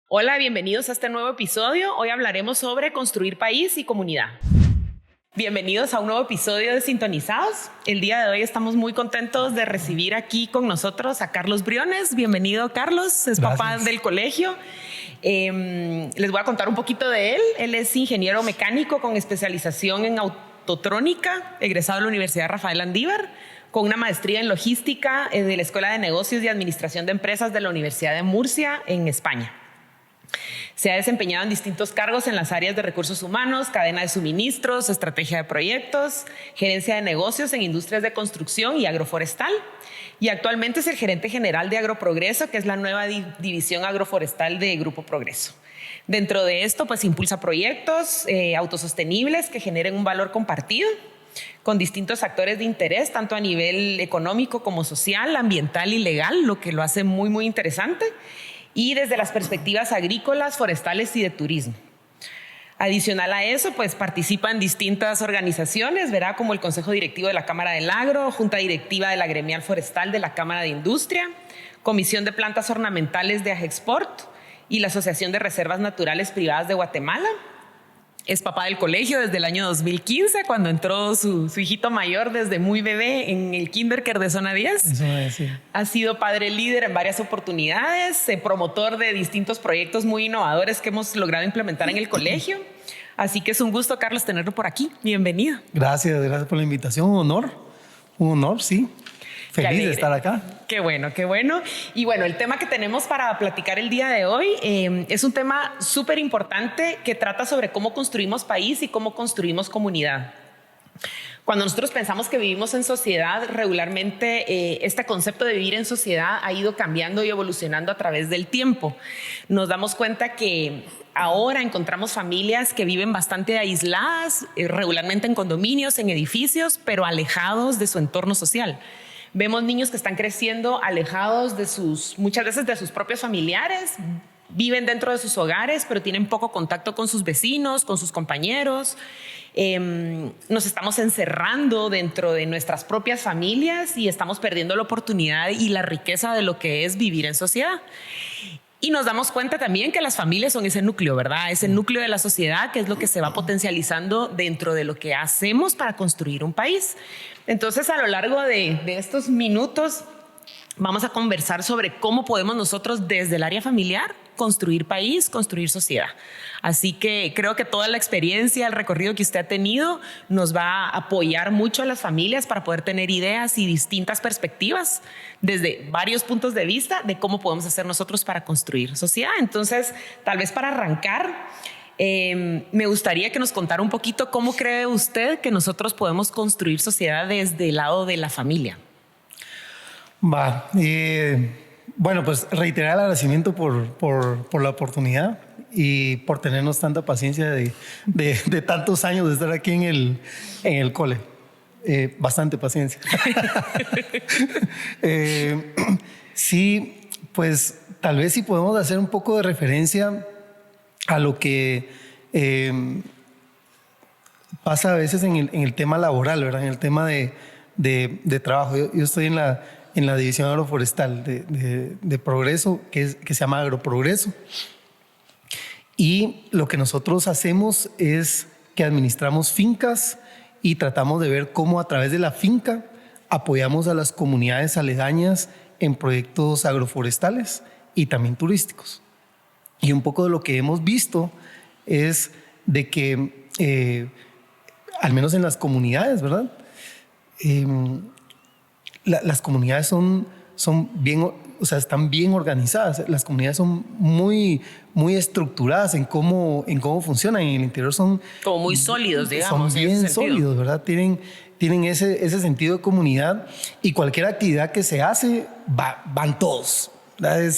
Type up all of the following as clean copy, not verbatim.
Hola, bienvenidos a este nuevo episodio. Hoy hablaremos sobre construir país y comunidad. Bienvenidos a un nuevo episodio de Sintonizados. El día de hoy estamos muy contentos de recibir aquí con nosotros a Carlos Briones. Bienvenido, Carlos. Es papá del colegio. Les voy a contar un poquito de él. Él es ingeniero mecánico con especialización en autotrónica, egresado de la Universidad Rafael Andívar, con una maestría en logística de la Escuela de Negocios y Administración de Empresas de la Universidad de Murcia, en España. Se ha desempeñado en distintos cargos en las áreas de recursos humanos, cadena de suministros, estrategia de proyectos, gerencia de negocios en industrias de construcción y agroforestal. Y actualmente es el gerente general de Agroprogreso, que es la nueva división agroforestal de Grupo Progreso. Dentro de esto, pues impulsa proyectos autosostenibles que generen un valor compartido con distintos actores de interés, tanto a nivel económico como social, ambiental y legal, lo que lo hace muy, muy interesante. Y desde las perspectivas agrícolas, forestales y de turismo. Adicional a eso, pues participa en distintas organizaciones, ¿verdad? Como el Consejo Directivo de la Cámara del Agro, Junta Directiva de la Gremial Forestal de la Cámara de Industria, Comisión de Plantas Ornamentales de Agexport y la Asociación de Reservas Naturales Privadas de Guatemala. Es papá del colegio desde el año 2015, cuando entró su hijito mayor desde muy bebé en el Kinderker de Zona 10. Eso me decía. Ha sido padre líder en varias oportunidades, promotor de distintos proyectos muy innovadores que hemos logrado implementar en el colegio. Así que es un gusto, Carlos, tenerlo por aquí. Bienvenido. Gracias por la invitación. Un honor, sí. Feliz de estar acá. Qué bueno, qué bueno. Y bueno, el tema que tenemos para platicar el día de hoy es un tema súper importante que trata sobre cómo construimos país y cómo construimos comunidad. Cuando nosotros pensamos que vivimos en sociedad, regularmente este concepto de vivir en sociedad ha ido cambiando y evolucionando a través del tiempo. Nos damos cuenta que ahora encontramos familias que viven bastante aisladas, regularmente en condominios, en edificios, pero alejados de su entorno social. Vemos niños que están creciendo alejados muchas veces de sus propios familiares, viven dentro de sus hogares, pero tienen poco contacto con sus vecinos, con sus compañeros. Nos estamos encerrando dentro de nuestras propias familias y estamos perdiendo la oportunidad y la riqueza de lo que es vivir en sociedad. Y nos damos cuenta también que las familias son ese núcleo, ¿verdad? Ese núcleo de la sociedad, que es lo que se va potencializando dentro de lo que hacemos para construir un país. Entonces, a lo largo de estos minutos, vamos a conversar sobre cómo podemos nosotros desde el área familiar construir país, construir sociedad. Así que creo que toda la experiencia, el recorrido que usted ha tenido nos va a apoyar mucho a las familias para poder tener ideas y distintas perspectivas desde varios puntos de vista de cómo podemos hacer nosotros para construir sociedad. Entonces, tal vez para arrancar, me gustaría que nos contara un poquito cómo cree usted que nosotros podemos construir sociedad desde el lado de la familia. Bueno, pues reiterar el agradecimiento por la oportunidad y por tenernos tanta paciencia de tantos años de estar aquí en el cole. Bastante paciencia. Sí, pues tal vez sí podemos hacer un poco de referencia a lo que pasa a veces en el tema laboral, ¿verdad? En el tema de trabajo. Yo estoy en la división agroforestal de Progreso, que se llama Agroprogreso. Y lo que nosotros hacemos es que administramos fincas y tratamos de ver cómo a través de la finca apoyamos a las comunidades aledañas en proyectos agroforestales y también turísticos. Y un poco de lo que hemos visto es de que, al menos en las comunidades, ¿verdad? Las comunidades son bien, o sea, están bien organizadas. Las comunidades son muy, muy estructuradas en cómo funcionan. En el interior son como muy sólidos, digamos. Son bien sólidos, ¿verdad? Tienen ese sentido de comunidad y cualquier actividad que se hace, van todos, ¿verdad?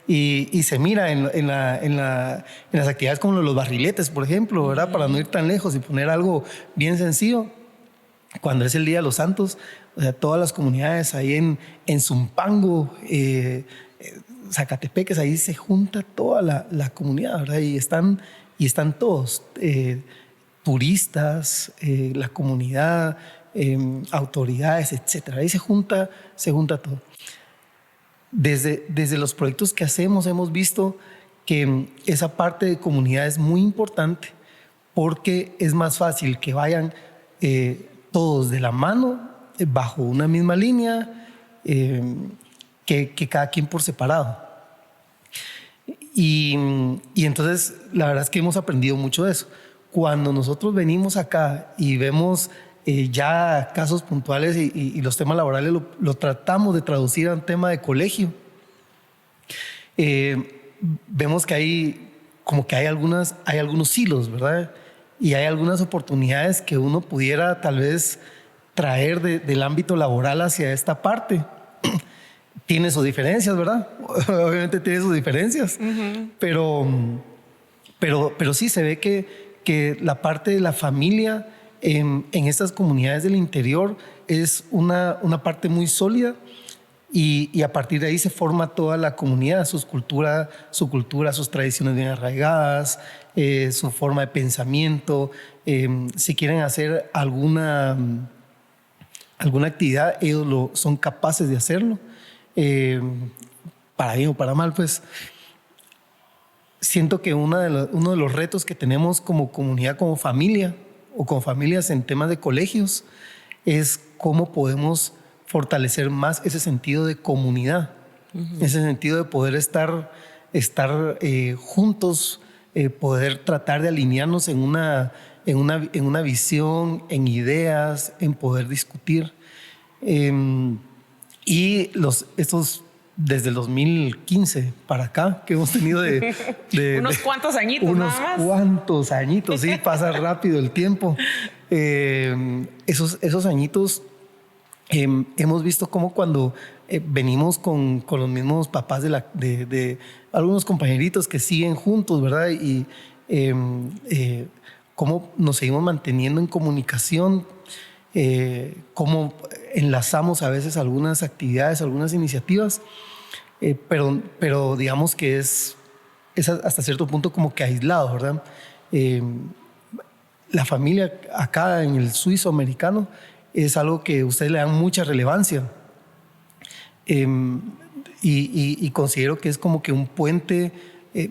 Y se mira en las actividades como los barriletes, por ejemplo, ¿verdad? Para no ir tan lejos y poner algo bien sencillo. Cuando es el Día de los Santos, o sea, todas las comunidades ahí en Zumpango, Zacatepeques, ahí se junta toda la comunidad, ¿verdad? Y están todos, turistas, la comunidad, autoridades, etcétera. Ahí se junta todo. Desde los proyectos que hacemos hemos visto que esa parte de comunidad es muy importante porque es más fácil que vayan todos de la mano, bajo una misma línea, que cada quien por separado. Y entonces la verdad es que hemos aprendido mucho de eso. Cuando nosotros venimos acá y vemos ya casos puntuales y los temas laborales lo tratamos de traducir a un tema de colegio, vemos que hay algunos hilos, ¿verdad? Y hay algunas oportunidades que uno pudiera tal vez traer del ámbito laboral hacia esta parte. Tiene sus diferencias, ¿verdad? Obviamente tiene sus diferencias, pero sí se ve que la parte de la familia en estas comunidades del interior es una parte muy sólida y a partir de ahí se forma toda la comunidad, su cultura, sus tradiciones bien arraigadas, su forma de pensamiento. Si quieren hacer alguna actividad, ellos son capaces de hacerlo. Para bien o para mal, pues siento que uno de los retos que tenemos como comunidad, como familia o con familias en temas de colegios es cómo podemos fortalecer más ese sentido de comunidad, ese sentido de poder estar juntos, poder tratar de alinearnos en una visión, en ideas, en poder discutir. Y estos desde el 2015 para acá que hemos tenido unos cuantos añitos unos nada más. cuantos añitos, sí, pasa rápido el tiempo. Esos añitos hemos visto cómo cuando venimos con los mismos papás de algunos compañeritos que siguen juntos, ¿verdad? Y cómo nos seguimos manteniendo en comunicación, cómo enlazamos a veces algunas actividades, algunas iniciativas, pero digamos que es hasta cierto punto como que aislado, ¿verdad? La familia acá en el suizo americano es algo que ustedes le dan mucha relevancia, y considero que es como que un puente,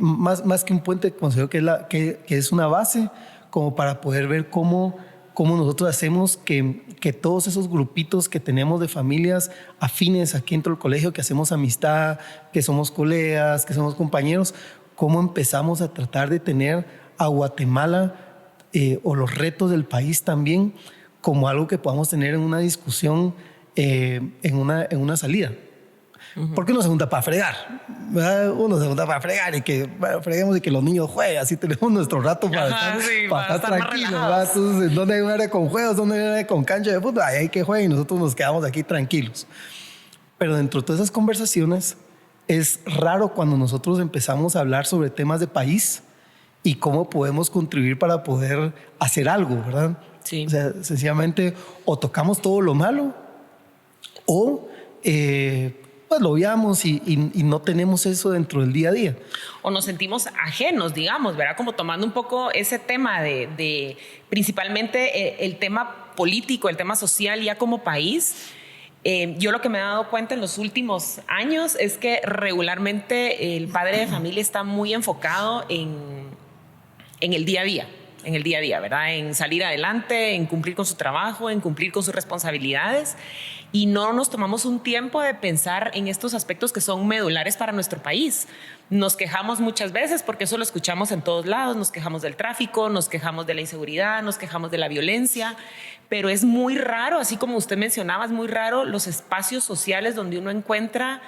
más que un puente, considero que es una base como para poder ver cómo nosotros hacemos que todos esos grupitos que tenemos de familias afines aquí dentro del colegio, que hacemos amistad, que somos colegas, que somos compañeros, cómo empezamos a tratar de tener a Guatemala o los retos del país también como algo que podamos tener en una discusión, en una salida. Porque uno se junta para fregar, ¿verdad? Uno se junta para fregar y que freguemos y que los niños jueguen, así tenemos nuestro rato para estar tranquilos, ¿verdad? Entonces, ¿dónde hay un área con juegos? ¿Dónde hay un área con cancha de fútbol? Ahí hay que jugar y nosotros nos quedamos aquí tranquilos. Pero dentro de todas esas conversaciones es raro cuando nosotros empezamos a hablar sobre temas de país y cómo podemos contribuir para poder hacer algo, ¿verdad? Sí. O sea, sencillamente o tocamos todo lo malo o pues lo veamos y no tenemos eso dentro del día a día. O nos sentimos ajenos, digamos, ¿verdad? Como tomando un poco ese tema de principalmente el tema político, el tema social ya como país. Yo lo que me he dado cuenta en los últimos años es que regularmente el padre de familia está muy enfocado en el día a día. En el día a día, ¿verdad? En salir adelante, en cumplir con su trabajo, en cumplir con sus responsabilidades, y no nos tomamos un tiempo de pensar en estos aspectos que son medulares para nuestro país. Nos quejamos muchas veces porque eso lo escuchamos en todos lados, nos quejamos del tráfico, nos quejamos de la inseguridad, nos quejamos de la violencia, pero es muy raro, así como usted mencionaba, es muy raro los espacios sociales donde uno encuentra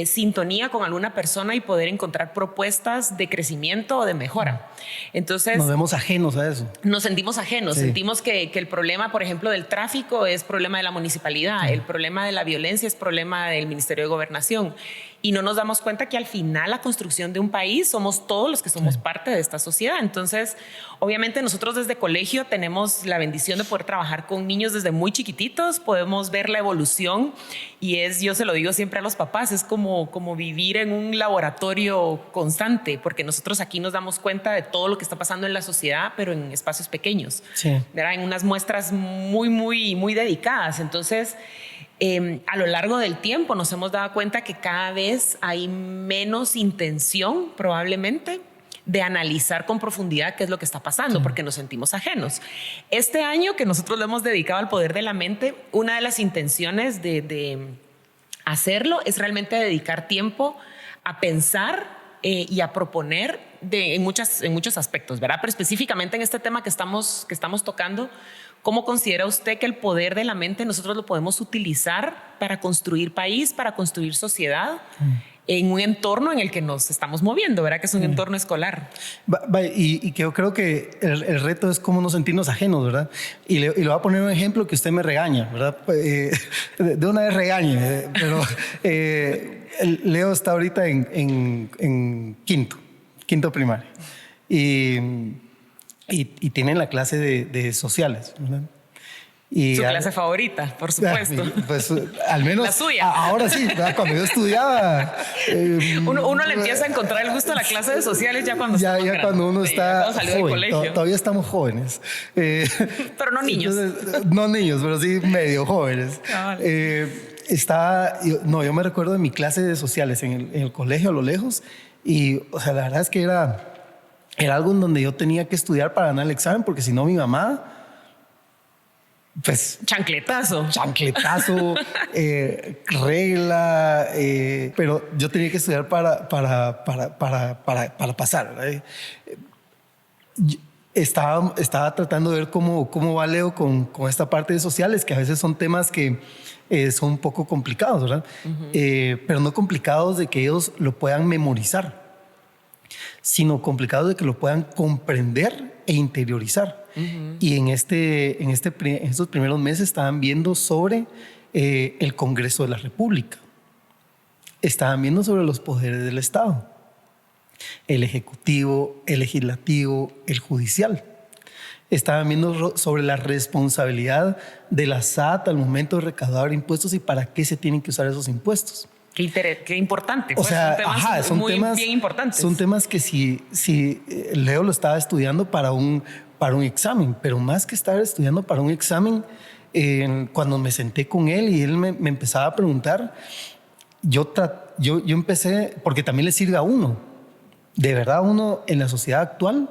sintonía con alguna persona y poder encontrar propuestas de crecimiento o de mejora. Entonces nos vemos ajenos a eso. Nos sentimos ajenos, sí. Sentimos que el problema, por ejemplo, del tráfico es problema de la municipalidad, el problema de la violencia es problema del Ministerio de Gobernación, y no nos damos cuenta que al final la construcción de un país somos todos los que somos parte de esta sociedad. Entonces, obviamente nosotros desde colegio tenemos la bendición de poder trabajar con niños desde muy chiquititos, podemos ver la evolución, y yo se lo digo siempre a los papás, es como vivir en un laboratorio constante, porque nosotros aquí nos damos cuenta de todo lo que está pasando en la sociedad, pero en espacios pequeños, sí. ¿verdad? En unas muestras muy, muy, muy dedicadas. Entonces, A lo largo del tiempo nos hemos dado cuenta que cada vez hay menos intención, probablemente, de analizar con profundidad qué es lo que está pasando, porque nos sentimos ajenos. Este año que nosotros lo hemos dedicado al poder de la mente, una de las intenciones de hacerlo es realmente dedicar tiempo a pensar y a proponer en muchos aspectos, ¿verdad? Pero específicamente en este tema que estamos tocando, ¿cómo considera usted que el poder de la mente nosotros lo podemos utilizar para construir país, para construir sociedad? En un entorno en el que nos estamos moviendo, ¿verdad? Que es un entorno escolar. Y que yo creo que el reto es cómo no sentirnos ajenos, ¿verdad? Y le voy a poner un ejemplo que usted me regaña, ¿verdad? De una vez regañe, pero Leo está ahorita en quinto primaria. Y tienen la clase de sociales, ¿verdad? Y su clase favorita, por supuesto. Pues al menos la suya. Ahora sí, ¿verdad? Cuando yo estudiaba. Uno le empieza a encontrar el gusto a la clase de sociales ya cuando cuando uno está cuando salió joven. del colegio. Todavía estamos jóvenes. Pero no niños. Entonces, no niños, pero sí medio jóvenes. Yo me recuerdo de mi clase de sociales en el colegio a lo lejos. Y, o sea, la verdad es que era algo en donde yo tenía que estudiar para ganar el examen, porque si no, mi mamá. Pues chancletazo, regla, pero yo tenía que estudiar para pasar, ¿verdad? Estaba tratando de ver cómo va Leo con esta parte de sociales, que a veces son temas que son un poco complicados, ¿verdad? Pero no complicados de que ellos lo puedan memorizar, sino complicados de que lo puedan comprender e interiorizar. Y en estos primeros meses estaban viendo sobre el Congreso de la República. Estaban viendo sobre los poderes del Estado. El Ejecutivo, el Legislativo, el Judicial. Estaban viendo sobre la responsabilidad de la SAT al momento de recaudar impuestos y para qué se tienen que usar esos impuestos. Qué importante. O sea, son temas bien importantes. Son temas que si Leo lo estaba estudiando para un examen, pero más que estar estudiando para un examen, cuando me senté con él y él me empezaba a preguntar, yo empecé, porque también le sirve a uno. De verdad, uno en la sociedad actual,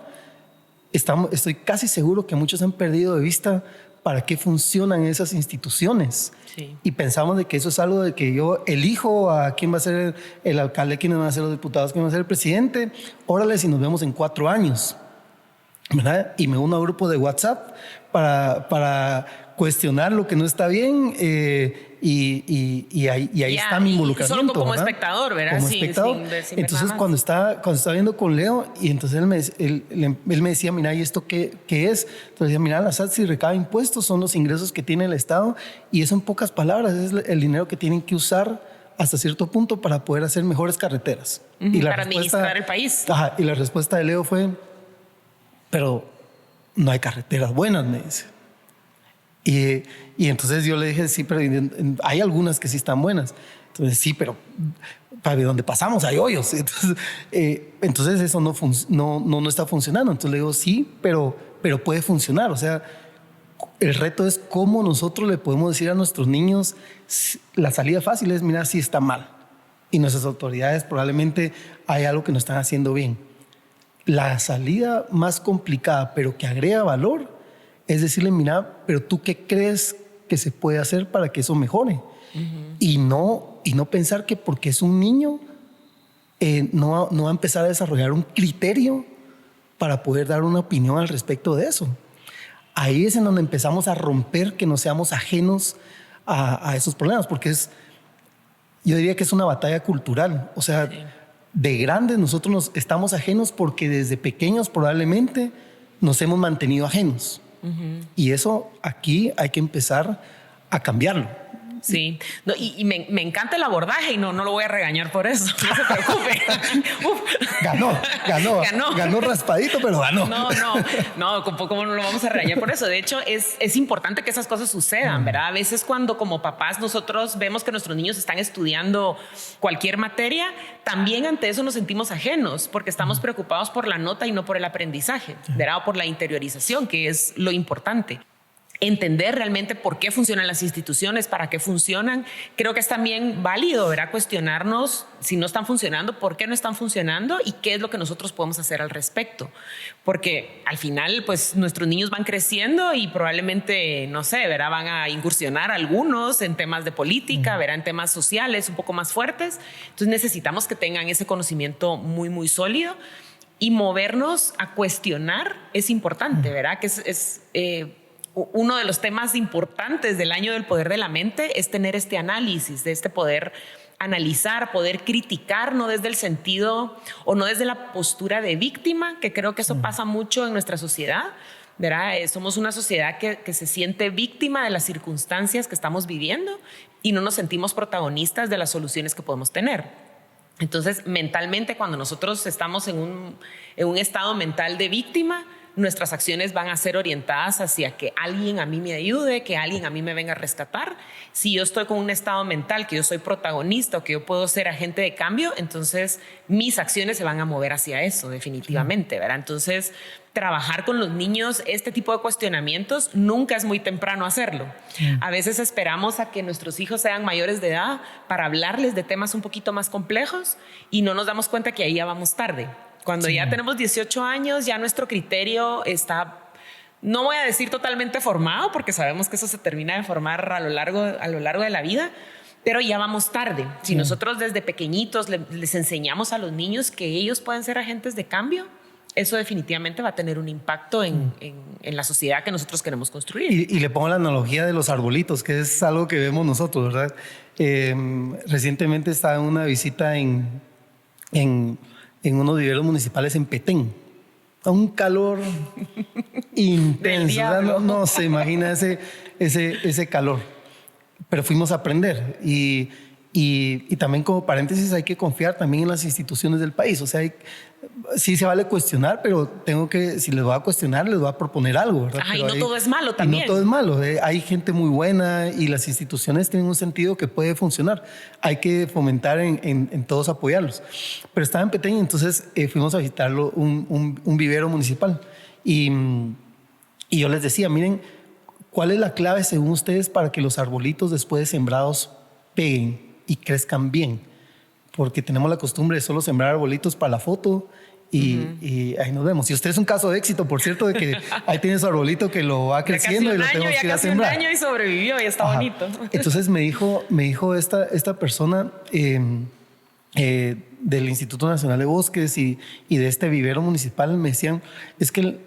estoy casi seguro que muchos han perdido de vista para qué funcionan esas instituciones. Sí. Y pensamos de que eso es algo de que yo elijo a quién va a ser el alcalde, quiénes van a ser los diputados, quién va a ser el presidente. Órale, si nos vemos en 4 años, ¿verdad? Y me uno a grupo de WhatsApp para cuestionar lo que no está bien, y ahí está mi involucramiento. Solo como espectador, ¿verdad? Como espectador. Entonces, cuando estaba viendo con Leo, y entonces él me decía, mira, ¿y esto qué es? Entonces decía, mira, la SAT si recaba impuestos son los ingresos que tiene el Estado, y eso en pocas palabras es el dinero que tienen que usar hasta cierto punto para poder hacer mejores carreteras. Y para administrar el país. Y la respuesta de Leo fue, pero no hay carreteras buenas, me dice. Y entonces yo le dije, sí, pero hay algunas que sí están buenas. Entonces, sí, pero para donde pasamos hay hoyos. Entonces eso no está funcionando. Entonces le digo, sí, pero puede funcionar. O sea, el reto es cómo nosotros le podemos decir a nuestros niños, la salida fácil es, mira, sí está mal. Y nuestras autoridades probablemente hay algo que no están haciendo bien. La salida más complicada, pero que agrega valor, es decirle, mira, pero tú qué crees que se puede hacer para que eso mejore. Y no pensar que porque es un niño no va a empezar a desarrollar un criterio para poder dar una opinión al respecto de eso. Ahí es en donde empezamos a romper que no seamos ajenos a esos problemas, porque yo diría que es una batalla cultural. O sea, sí, de grandes nosotros nos estamos ajenos porque desde pequeños probablemente nos hemos mantenido ajenos. Y eso aquí hay que empezar a cambiarlo. Sí, y me encanta el abordaje y no lo voy a regañar por eso, no se preocupe. Ganó raspadito, pero ganó. No, ¿cómo no lo vamos a regañar por eso? De hecho, es importante que esas cosas sucedan, ¿verdad? A veces cuando como papás nosotros vemos que nuestros niños están estudiando cualquier materia, también ante eso nos sentimos ajenos porque estamos preocupados por la nota y no por el aprendizaje, ¿verdad? O por la interiorización, que es lo importante. entender realmente por qué funcionan las instituciones, para qué funcionan. Creo que es también válido, ¿verdad? Cuestionarnos si no están funcionando, por qué no están funcionando y qué es lo que nosotros podemos hacer al respecto. Porque al final, pues nuestros niños van creciendo y probablemente, no sé, ¿verdad? Van a incursionar algunos en temas de política, ¿verdad? En temas sociales un poco más fuertes. Entonces necesitamos que tengan ese conocimiento muy, muy sólido. Y movernos a cuestionar es importante, ¿verdad? Que es uno de los temas importantes del año del poder de la mente es tener este análisis, de este poder analizar, poder criticar, no desde el sentido o no desde la postura de víctima, que creo que eso pasa mucho en nuestra sociedad, ¿verdad? Somos una sociedad que se siente víctima de las circunstancias que estamos viviendo y no nos sentimos protagonistas de las soluciones que podemos tener. Entonces, mentalmente, cuando nosotros estamos en un estado mental de víctima, nuestras acciones van a ser orientadas hacia que alguien a mí me ayude, que alguien a mí me venga a rescatar. Si yo estoy con un estado mental, que yo soy protagonista o que yo puedo ser agente de cambio, entonces mis acciones se van a mover hacia eso, definitivamente, ¿verdad? Entonces, trabajar con los niños este tipo de cuestionamientos nunca es muy temprano hacerlo. A veces esperamos a que nuestros hijos sean mayores de edad para hablarles de temas un poquito más complejos y no nos damos cuenta que ahí ya vamos tarde. Cuando ya tenemos 18 años, ya nuestro criterio está, no voy a decir totalmente formado, porque sabemos que eso se termina de formar a lo largo de la vida, pero ya vamos tarde. Si nosotros desde pequeñitos les enseñamos a los niños que ellos pueden ser agentes de cambio, eso definitivamente va a tener un impacto en la sociedad que nosotros queremos construir. Y le pongo la analogía de los arbolitos, que es algo que vemos nosotros, ¿verdad? Recientemente estaba en una visita en unos viveros municipales en Petén. A un calor intenso. No se imagina ese calor. Pero fuimos a aprender. Y también, como paréntesis, hay que confiar también en las instituciones del país. O sea, sí se vale cuestionar, pero si les voy a cuestionar, les voy a proponer algo, ¿verdad? Ajá, y no todo es malo también. No todo es malo. Hay gente muy buena y las instituciones tienen un sentido que puede funcionar. Hay que fomentar en todos apoyarlos. Pero estaba en Petén, entonces fuimos a visitarlo, un vivero municipal. Y yo les decía, miren, ¿cuál es la clave según ustedes para que los arbolitos después de sembrados peguen y crezcan bien? Porque tenemos la costumbre de solo sembrar arbolitos para la foto y ahí nos vemos. Y usted es un caso de éxito, por cierto, de que ahí tiene su arbolito que lo va creciendo y lo tenemos que ir a sembrar. Ya casi un año y sobrevivió y está bonito. Entonces me dijo esta persona del Instituto Nacional de Bosques y de este vivero municipal, me decían, es que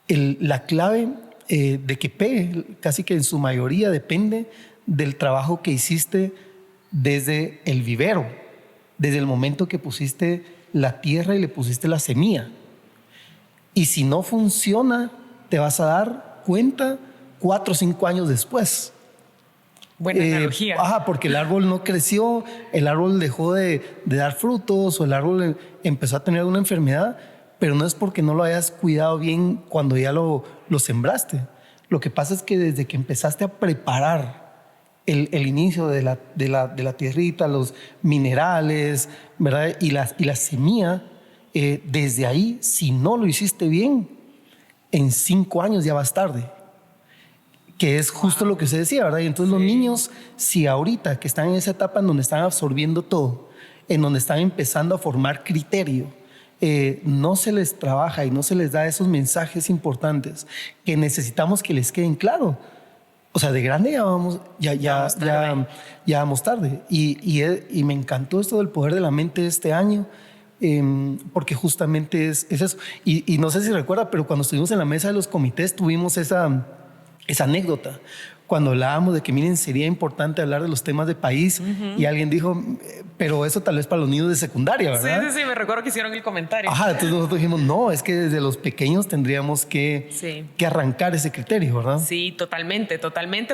la clave de que pegue, casi que en su mayoría depende del trabajo que hiciste desde el vivero, desde el momento que pusiste la tierra y le pusiste la semilla. Y si no funciona, te vas a dar cuenta 4 o 5 años después. Buena analogía. Porque el árbol no creció, el árbol dejó de dar frutos o el árbol empezó a tener alguna enfermedad, pero no es porque no lo hayas cuidado bien cuando ya lo sembraste. Lo que pasa es que desde que empezaste a preparar el inicio de la tierrita, los minerales, ¿verdad? Y la semilla, desde ahí, si no lo hiciste bien, en 5 años ya vas tarde. Que es justo lo que usted decía, ¿verdad? Y entonces los niños, si ahorita que están en esa etapa en donde están absorbiendo todo, en donde están empezando a formar criterio, no se les trabaja y no se les da esos mensajes importantes que necesitamos que les queden claros. O sea, de grande ya vamos tarde. Y me encantó esto del poder de la mente este año, porque justamente es eso. Y no sé si recuerda, pero cuando estuvimos en la mesa de los comités tuvimos esa anécdota. Cuando hablábamos de que, miren, sería importante hablar de los temas de país, y alguien dijo, pero eso tal vez para los niños de secundaria, ¿verdad? Sí, me recuerdo que hicieron el comentario. Entonces nosotros dijimos, no, es que desde los pequeños tendríamos que arrancar ese criterio, ¿verdad? Sí, totalmente,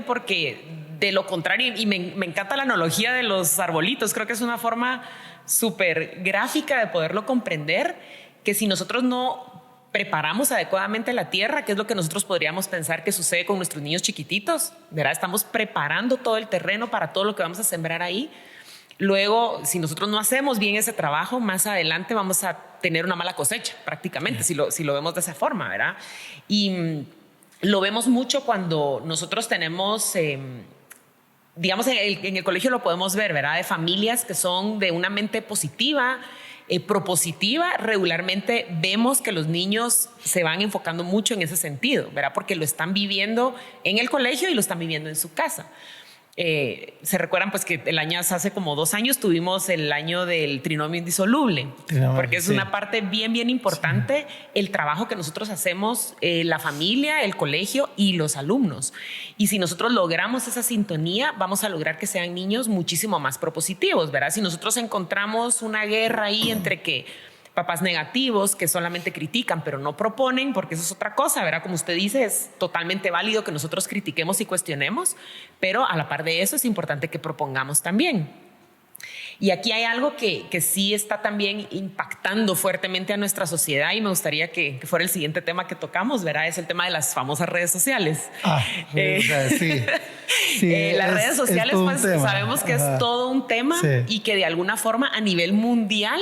porque de lo contrario, y me encanta la analogía de los arbolitos, creo que es una forma súper gráfica de poderlo comprender, que si nosotros no preparamos adecuadamente la tierra, que es lo que nosotros podríamos pensar que sucede con nuestros niños chiquititos, ¿verdad? Estamos preparando todo el terreno para todo lo que vamos a sembrar ahí. Luego, si nosotros no hacemos bien ese trabajo, más adelante vamos a tener una mala cosecha, prácticamente, si lo vemos de esa forma, ¿verdad? Y lo vemos mucho cuando nosotros tenemos, digamos, en el colegio lo podemos ver, ¿verdad? De familias que son de una mente positiva, propositiva. Regularmente vemos que los niños se van enfocando mucho en ese sentido, ¿verdad? Porque lo están viviendo en el colegio y lo están viviendo en su casa. Se recuerdan pues que hace como 2 años tuvimos el año del trinomio indisoluble, porque es una parte bien importante, el trabajo que nosotros hacemos, la familia, el colegio y los alumnos. Y si nosotros logramos esa sintonía, vamos a lograr que sean niños muchísimo más propositivos, ¿verdad? Si nosotros encontramos una guerra ahí entre que papás negativos que solamente critican pero no proponen, porque eso es otra cosa, ¿verdad? Como usted dice, es totalmente válido que nosotros critiquemos y cuestionemos, pero a la par de eso es importante que propongamos también. Y aquí hay algo que sí está también impactando fuertemente a nuestra sociedad, y me gustaría que fuera el siguiente tema que tocamos, ¿verdad? Es el tema de las famosas redes sociales. Las redes sociales, pues sabemos que es todo un tema, y que de alguna forma a nivel mundial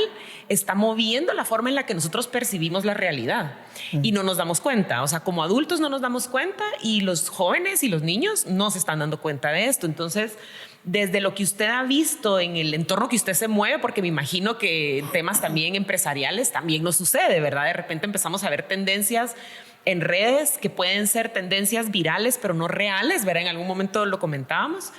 está moviendo la forma en la que nosotros percibimos la realidad y no nos damos cuenta. O sea, como adultos no nos damos cuenta, y los jóvenes y los niños no se están dando cuenta de esto. Entonces, desde lo que usted ha visto en el entorno que usted se mueve, porque me imagino que en temas también empresariales también nos sucede, ¿verdad? De repente empezamos a ver tendencias en redes que pueden ser tendencias virales, pero no reales, ¿verdad? En algún momento lo comentábamos.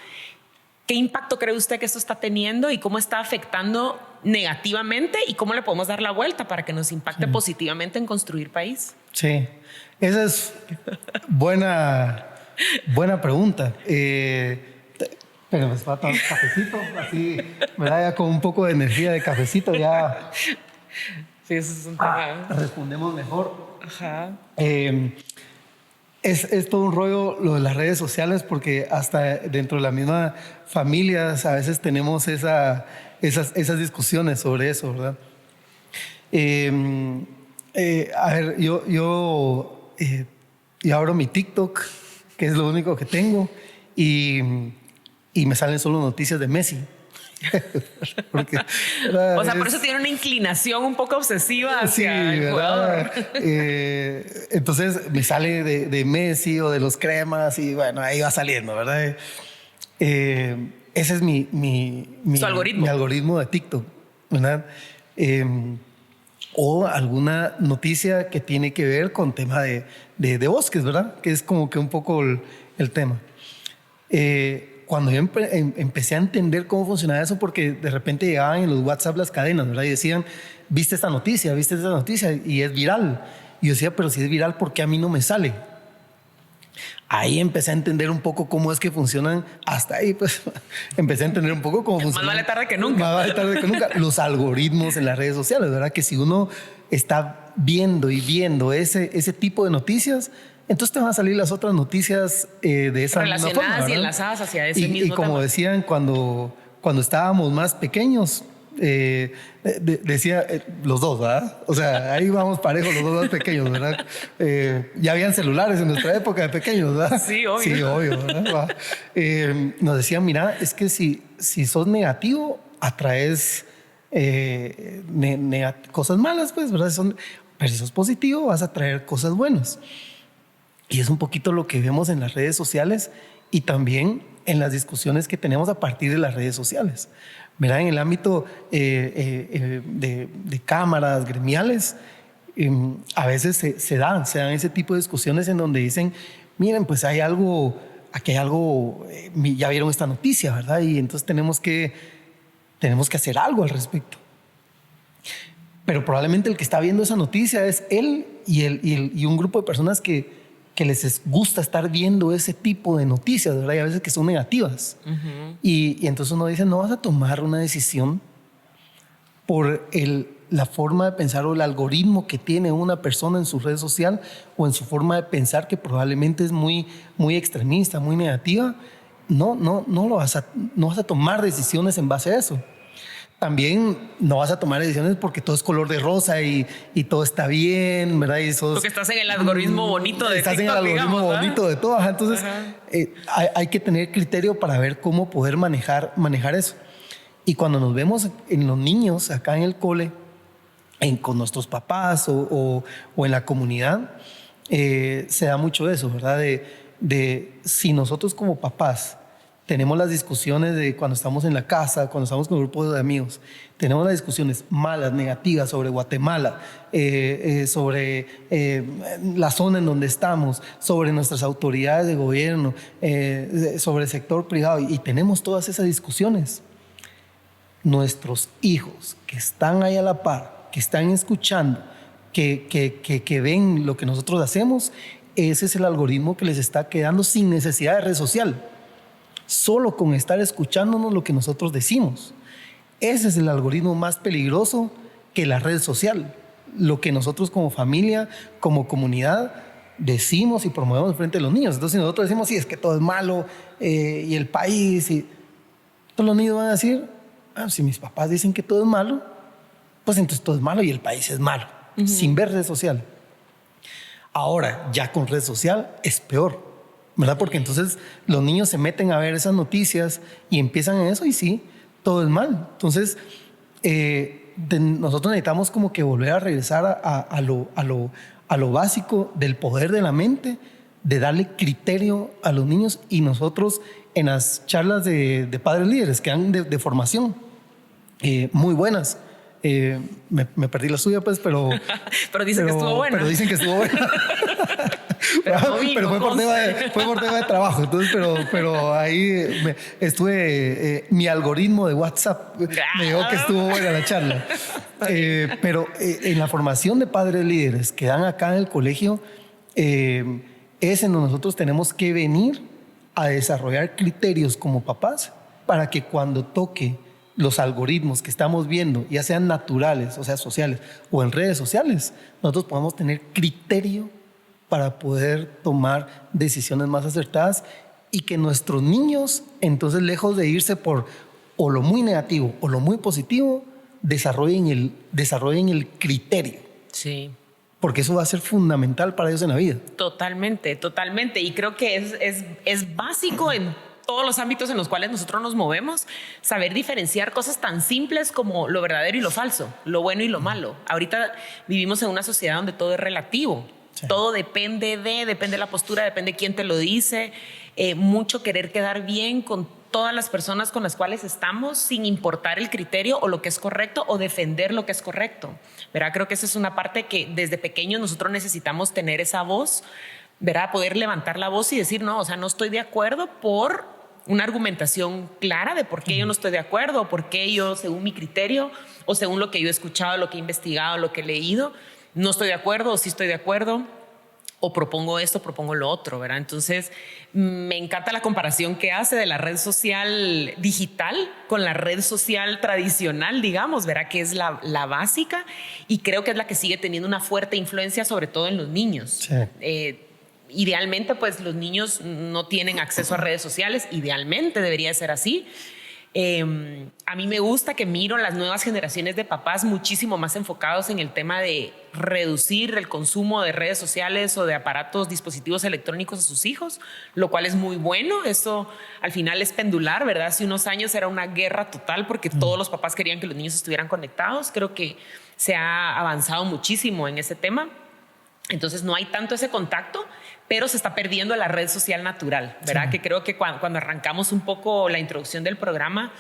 ¿Qué impacto cree usted que esto está teniendo y cómo está afectando negativamente, y cómo le podemos dar la vuelta para que nos impacte positivamente en construir país? Sí, esa es buena pregunta. Pero me falta un cafecito, así, ¿verdad? Ya con un poco de energía de cafecito ya. Sí, eso es un tema. Respondemos mejor. Ajá. Es todo un rollo lo de las redes sociales, porque hasta dentro de la misma familia a veces tenemos esas discusiones sobre eso, ¿verdad? A ver, yo abro mi TikTok, que es lo único que tengo, y me salen solo noticias de Messi. Porque, o sea, por eso tiene una inclinación un poco obsesiva hacia el jugador. Entonces me sale de Messi o de los cremas, y bueno, ahí va saliendo, ¿verdad? Ese es su algoritmo. Mi algoritmo de TikTok, ¿verdad? O alguna noticia que tiene que ver con tema de bosques, ¿verdad? Que es como que un poco el tema. Cuando yo empecé a entender cómo funcionaba eso, porque de repente llegaban en los WhatsApp las cadenas, ¿verdad? Y decían, viste esta noticia, y es viral. Y yo decía, pero si es viral, ¿por qué a mí no me sale? Ahí empecé a entender un poco cómo es que funcionan. Hasta ahí, pues, empecé a entender un poco cómo funcionan. Más vale tarde que nunca. Más vale tarde que nunca. Los algoritmos en las redes sociales, ¿verdad? Que si uno está viendo ese tipo de noticias, entonces te van a salir las otras noticias de esa misma forma, relacionadas y enlazadas hacia ese mismo tema. Y como decían cuando estábamos más pequeños, decía los dos, ¿verdad? O sea, ahí vamos parejos los dos más pequeños, ¿verdad? Ya habían celulares en nuestra época de pequeños, ¿verdad? Sí, obvio. Sí, obvio, ¿verdad? Nos decían, mira, es que si sos negativo, atraes cosas malas, pues, ¿verdad? Pero si sos positivo, vas a traer cosas buenas. Y es un poquito lo que vemos en las redes sociales, y también en las discusiones que tenemos a partir de las redes sociales. Mira, en el ámbito de cámaras gremiales, a veces se dan ese tipo de discusiones en donde dicen, miren, pues aquí hay algo, ya vieron esta noticia, ¿verdad? Y entonces tenemos que hacer algo al respecto. Pero probablemente el que está viendo esa noticia es él y un grupo de personas que les gusta estar viendo ese tipo de noticias, ¿verdad? Y a veces que son negativas. Uh-huh. Y entonces uno dice, no vas a tomar una decisión por la forma de pensar o el algoritmo que tiene una persona en su red social o en su forma de pensar, que probablemente es muy, muy extremista, muy negativa. No vas a tomar decisiones en base a eso. También no vas a tomar decisiones porque todo es color de rosa y todo está bien, ¿verdad? Porque estás en el algoritmo bonito de estás TikTok, en el algoritmo bonito de todo. Entonces, hay que tener criterio para ver cómo poder manejar eso. Y cuando nos vemos en los niños acá en el cole, con nuestros papás o en la comunidad, se da mucho eso, ¿verdad? De si nosotros como papás tenemos las discusiones de cuando estamos en la casa, cuando estamos con un grupo de amigos, tenemos las discusiones malas, negativas sobre Guatemala, sobre la zona en donde estamos, sobre nuestras autoridades de gobierno, sobre el sector privado, y tenemos todas esas discusiones. Nuestros hijos que están ahí a la par, que están escuchando, que ven lo que nosotros hacemos, ese es el algoritmo que les está quedando sin necesidad de red social. Solo con estar escuchándonos lo que nosotros decimos. Ese es el algoritmo más peligroso que la red social. Lo que nosotros como familia, como comunidad, decimos y promovemos frente a los niños. Entonces, si nosotros decimos, sí, es que todo es malo, y el país, y todos los niños van a decir, si mis papás dicen que todo es malo, pues entonces todo es malo y el país es malo, sin ver red social. Ahora, ya con red social es peor, ¿verdad? Porque entonces los niños se meten a ver esas noticias y empiezan en eso y sí, todo es mal. Entonces, nosotros necesitamos como que volver a regresar a lo básico del poder de la mente, de darle criterio a los niños, y nosotros en las charlas de padres líderes que dan de formación, muy buenas. Me perdí la suya, pues, pero dicen que estuvo buena. Pero dicen que estuvo buena. pero fue por tema de trabajo. Entonces, pero ahí estuve, mi algoritmo de WhatsApp me dijo que estuvo buena la charla. Pero en la formación de padres líderes que dan acá en el colegio, es en donde nosotros tenemos que venir a desarrollar criterios como papás para que cuando toque los algoritmos que estamos viendo, ya sean naturales, o sea, sociales, o en redes sociales, nosotros podamos tener criterio para poder tomar decisiones más acertadas, y que nuestros niños, entonces, lejos de irse por o lo muy negativo o lo muy positivo, desarrollen el criterio. Sí. Porque eso va a ser fundamental para ellos en la vida. Totalmente, totalmente. Y creo que es básico en todos los ámbitos en los cuales nosotros nos movemos, saber diferenciar cosas tan simples como lo verdadero y lo falso, lo bueno y lo malo. Ahorita vivimos en una sociedad donde todo es relativo. Sí. Todo depende de la postura, depende de quién te lo dice. Mucho querer quedar bien con todas las personas con las cuales estamos, sin importar el criterio o lo que es correcto, o defender lo que es correcto. ¿Verdad? Creo que esa es una parte que desde pequeños nosotros necesitamos tener esa voz, ¿verdad? Poder levantar la voz y decir, no, o sea, no estoy de acuerdo, por una argumentación clara de por qué yo no estoy de acuerdo, o por qué yo, según mi criterio, o según lo que yo he escuchado, lo que he investigado, lo que he leído, no estoy de acuerdo, o sí estoy de acuerdo, o propongo esto, propongo lo otro, ¿verdad? Entonces, me encanta la comparación que hace de la red social digital con la red social tradicional, digamos, ¿verdad? Que es la básica, y creo que es la que sigue teniendo una fuerte influencia, sobre todo en los niños. Sí. Idealmente, pues los niños no tienen acceso a redes sociales, idealmente debería ser así. A mí me gusta que miro las nuevas generaciones de papás muchísimo más enfocados en el tema de reducir el consumo de redes sociales o de aparatos, dispositivos electrónicos a sus hijos, lo cual es muy bueno. Eso al final es pendular, ¿verdad? Hace unos años era una guerra total porque todos los papás querían que los niños estuvieran conectados. Creo que se ha avanzado muchísimo en ese tema. Entonces no hay tanto ese contacto, pero se está perdiendo la red social natural, ¿verdad? Sí. Que creo que cuando arrancamos un poco la introducción del programa,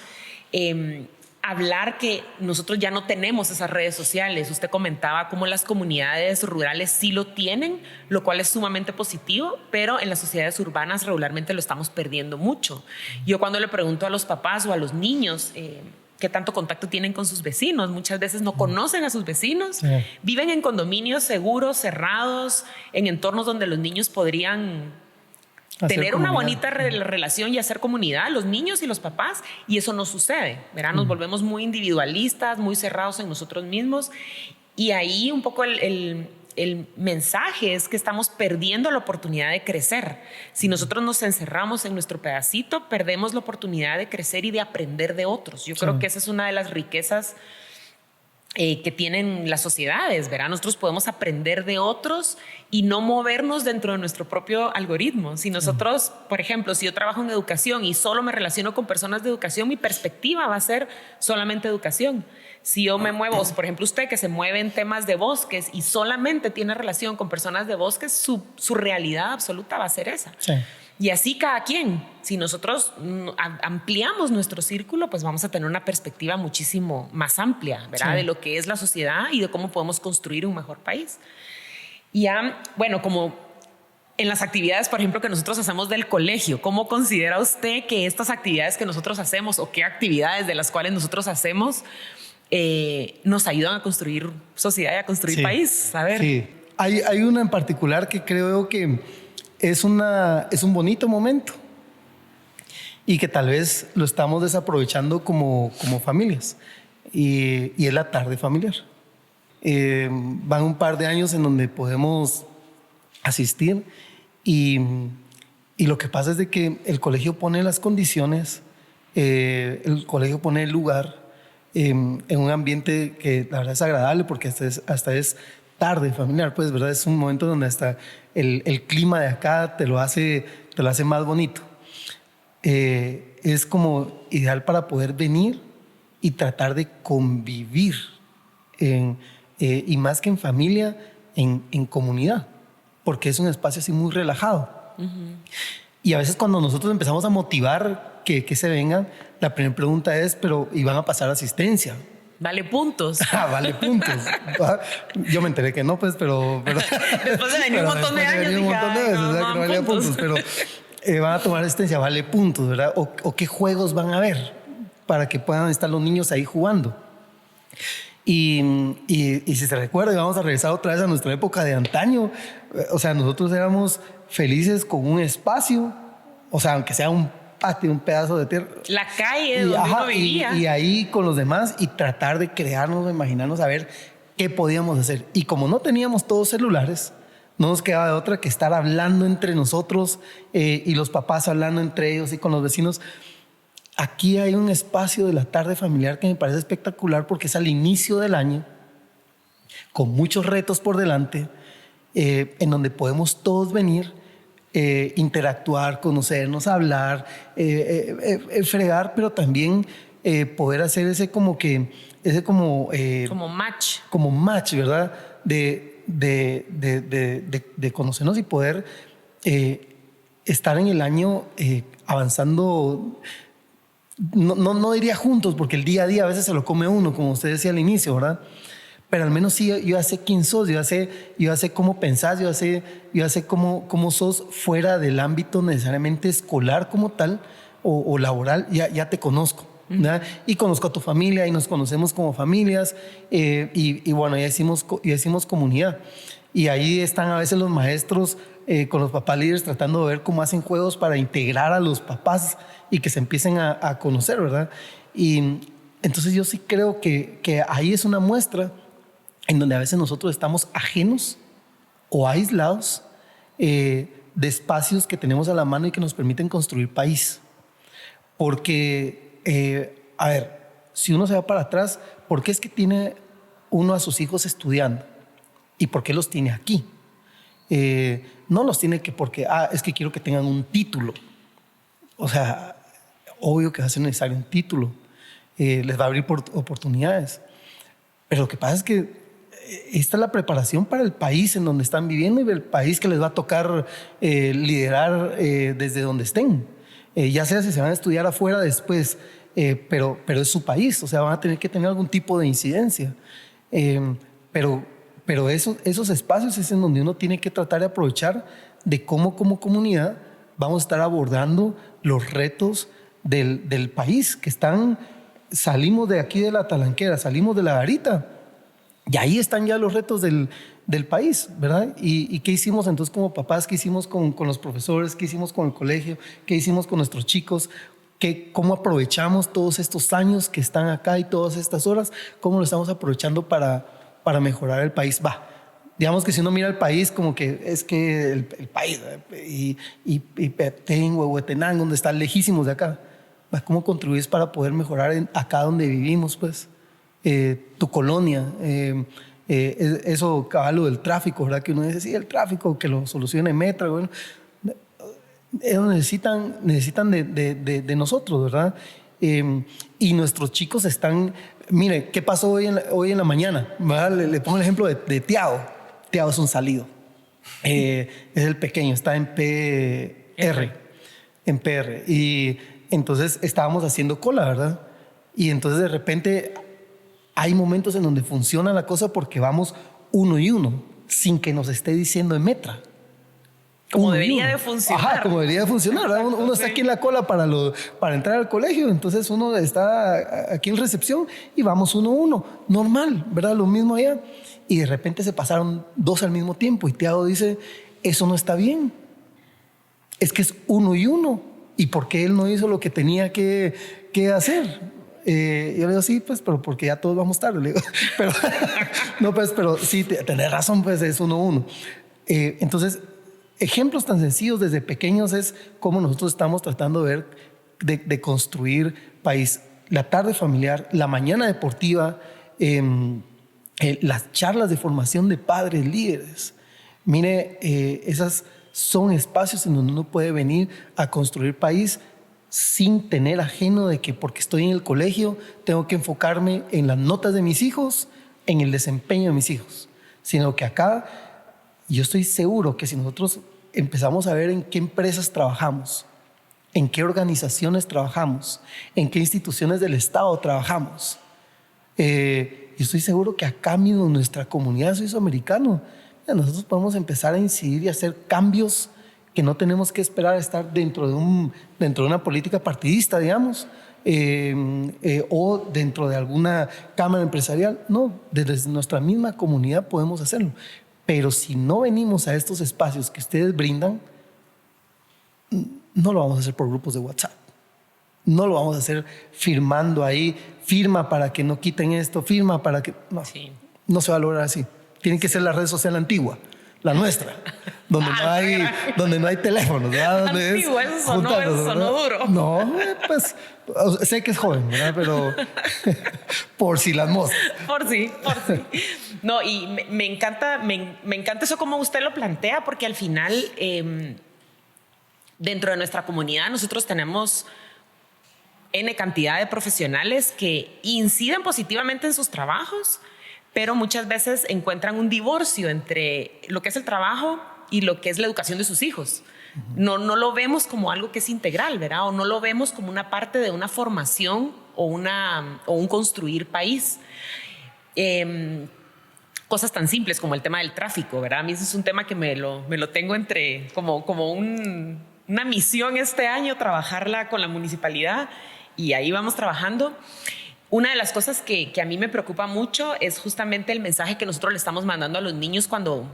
hablar que nosotros ya no tenemos esas redes sociales. Usted comentaba cómo las comunidades rurales sí lo tienen, lo cual es sumamente positivo, pero en las sociedades urbanas regularmente lo estamos perdiendo mucho. Yo cuando le pregunto a los papás o a los niños qué tanto contacto tienen con sus vecinos, muchas veces no conocen a sus vecinos, sí. Viven en condominios seguros, cerrados, en entornos donde los niños podrían tener una bonita relación y hacer comunidad, los niños y los papás, y eso no sucede, ¿verdad? Nos volvemos muy individualistas, muy cerrados en nosotros mismos, y ahí un poco el mensaje es que estamos perdiendo la oportunidad de crecer. Si nosotros nos encerramos en nuestro pedacito, perdemos la oportunidad de crecer y de aprender de otros. Yo creo que esa es una de las riquezas que tienen las sociedades, ¿verdad? Nosotros podemos aprender de otros y no movernos dentro de nuestro propio algoritmo. Si nosotros, por ejemplo, si yo trabajo en educación y solo me relaciono con personas de educación, mi perspectiva va a ser solamente educación. Si yo me muevo, por ejemplo, usted que se mueve en temas de bosques y solamente tiene relación con personas de bosques, su realidad absoluta va a ser esa. Sí. Y así cada quien. Si nosotros ampliamos nuestro círculo, pues vamos a tener una perspectiva muchísimo más amplia, ¿verdad? Sí. De lo que es la sociedad y de cómo podemos construir un mejor país. Y ya, bueno, como en las actividades, por ejemplo, que nosotros hacemos del colegio, ¿cómo considera usted que estas actividades que nosotros hacemos o qué actividades de las cuales nosotros hacemos nos ayudan a construir sociedad y a construir país? A ver. Sí. Hay una en particular que creo que es un bonito momento y que tal vez lo estamos desaprovechando como familias y es la tarde familiar. Van un par de años en donde podemos asistir y lo que pasa es de que el colegio pone las condiciones, el colegio pone el lugar en un ambiente que la verdad es agradable porque hasta es tarde familiar, pues, ¿verdad? Es un momento donde hasta el clima de acá te lo hace más bonito. Es como ideal para poder venir y tratar de convivir y más que en familia, en comunidad, porque es un espacio así muy relajado. Uh-huh. Y a veces cuando nosotros empezamos a motivar que se vengan, la primera pregunta es, pero ¿y van a pasar asistencia? Vale puntos. Vale puntos. Yo me enteré que no, pues, pero después de venir un montón de años. Un montón de veces, o sea, que no valía puntos, pero van a tomar asistencia, vale puntos, ¿verdad? O qué juegos van a haber para que puedan estar los niños ahí jugando. Y si se recuerda, y vamos a regresar otra vez a nuestra época de antaño, o sea, nosotros éramos felices con un espacio, o sea, aunque sea un patio, un pedazo de tierra. La calle donde uno vivía. Y ahí con los demás y tratar de crearnos, de imaginarnos a ver qué podíamos hacer. Y como no teníamos todos celulares, no nos quedaba de otra que estar hablando entre nosotros y los papás hablando entre ellos y con los vecinos. Aquí hay un espacio de la tarde familiar que me parece espectacular porque es al inicio del año, con muchos retos por delante, en donde podemos todos venir, interactuar, conocernos, hablar, fregar, pero también poder hacer como match, ¿verdad? De conocernos y poder estar en el año avanzando. No diría juntos, porque el día a día a veces se lo come uno, como usted decía al inicio, ¿verdad? Pero al menos sí, yo ya sé quién sos, yo ya sé cómo pensás, yo ya sé cómo sos fuera del ámbito necesariamente escolar como tal o laboral, ya te conozco, ¿verdad? Y conozco a tu familia y nos conocemos como familias y bueno, ya hicimos comunidad. Y ahí están a veces los maestros con los papás líderes tratando de ver cómo hacen juegos para integrar a los papás y que se empiecen a conocer, ¿verdad? Y entonces yo sí creo que ahí es una muestra en donde a veces nosotros estamos ajenos o aislados de espacios que tenemos a la mano y que nos permiten construir país. Porque, a ver, si uno se va para atrás, ¿por qué es que tiene uno a sus hijos estudiando? ¿Y por qué los tiene aquí? No los tiene porque es que quiero que tengan un título. O sea, obvio que va a ser necesario un título. Les va a abrir oportunidades. Pero lo que pasa es que esta es la preparación para el país en donde están viviendo y el país que les va a tocar liderar desde donde estén. Ya sea si se van a estudiar afuera después, pero es su país. O sea, van a tener que tener algún tipo de incidencia. Pero esos espacios es en donde uno tiene que tratar de aprovechar de cómo como comunidad vamos a estar abordando los retos del país que salimos de aquí de la talanquera, salimos de la garita y ahí están ya los retos del país, ¿verdad? ¿Y qué hicimos entonces como papás? ¿Qué hicimos con los profesores? ¿Qué hicimos con el colegio? ¿Qué hicimos con nuestros chicos? ¿Cómo aprovechamos todos estos años que están acá y todas estas horas? ¿Cómo lo estamos aprovechando para mejorar el país? Digamos que si uno mira el país como que es que el país y Petén, Huehuetenango, donde están lejísimos de acá, ¿cómo contribuís para poder mejorar acá donde vivimos? Pues tu colonia. Eso, cabalo del tráfico, ¿verdad? Que uno dice, sí, el tráfico, que lo solucione Metra. Bueno, ellos necesitan de nosotros, ¿verdad? Y nuestros chicos están... Mire, ¿qué pasó hoy en la mañana? Le pongo el ejemplo de Tiago. Tiago es un salido. Es el pequeño, está en PR. En PR. Y entonces estábamos haciendo cola, ¿verdad? Y entonces de repente hay momentos en donde funciona la cosa porque vamos uno y uno, sin que nos esté diciendo en Metra. Como debería de funcionar. Ajá, como debería de funcionar. Uno está aquí en la cola para entrar al colegio, entonces uno está aquí en recepción y vamos uno a uno. Normal, ¿verdad? Lo mismo allá. Y de repente se pasaron 2 al mismo tiempo y Tiago dice, eso no está bien. Es que es uno y uno. ¿Y por qué él no hizo lo que tenía que hacer? Yo le digo, sí, pues, pero porque ya todos vamos tarde. Le digo, pero, no, pues, pero sí, tenés razón, pues es uno a uno. Entonces, ejemplos tan sencillos desde pequeños es cómo nosotros estamos tratando de construir país. La tarde familiar, la mañana deportiva, las charlas de formación de padres líderes. Mire, esas son espacios en donde uno puede venir a construir país sin tener ajeno de que porque estoy en el colegio tengo que enfocarme en las notas de mis hijos, en el desempeño de mis hijos, sino que acá yo estoy seguro que si nosotros empezamos a ver en qué empresas trabajamos, en qué organizaciones trabajamos, en qué instituciones del Estado trabajamos, yo estoy seguro que acá mismo en nuestra comunidad suizoamericana nosotros podemos empezar a incidir y hacer cambios que no tenemos que esperar a estar dentro de una política partidista, digamos, o dentro de alguna cámara empresarial. No, desde nuestra misma comunidad podemos hacerlo. Pero si no venimos a estos espacios que ustedes brindan, no lo vamos a hacer por grupos de WhatsApp. No lo vamos a hacer firmando ahí, firma para que no quiten esto, firma para que... No, sí. No se va a lograr así. Tiene que ser la red social antigua, la nuestra, donde no hay teléfonos, ¿verdad? Antiguo, eso sonó duro. No, pues sé que es joven, ¿verdad? Pero por si las moscas. Por sí. No, y me encanta eso como usted lo plantea, porque al final, dentro de nuestra comunidad, nosotros tenemos N cantidad de profesionales que inciden positivamente en sus trabajos, pero muchas veces encuentran un divorcio entre lo que es el trabajo y lo que es la educación de sus hijos. No lo vemos como algo que es integral, ¿verdad? O no lo vemos como una parte de una formación o un construir país. Cosas tan simples como el tema del tráfico, ¿verdad? A mí ese es un tema que me lo tengo entre como una misión este año, trabajarla con la municipalidad, y ahí vamos trabajando. Una de las cosas que a mí me preocupa mucho es justamente el mensaje que nosotros le estamos mandando a los niños cuando...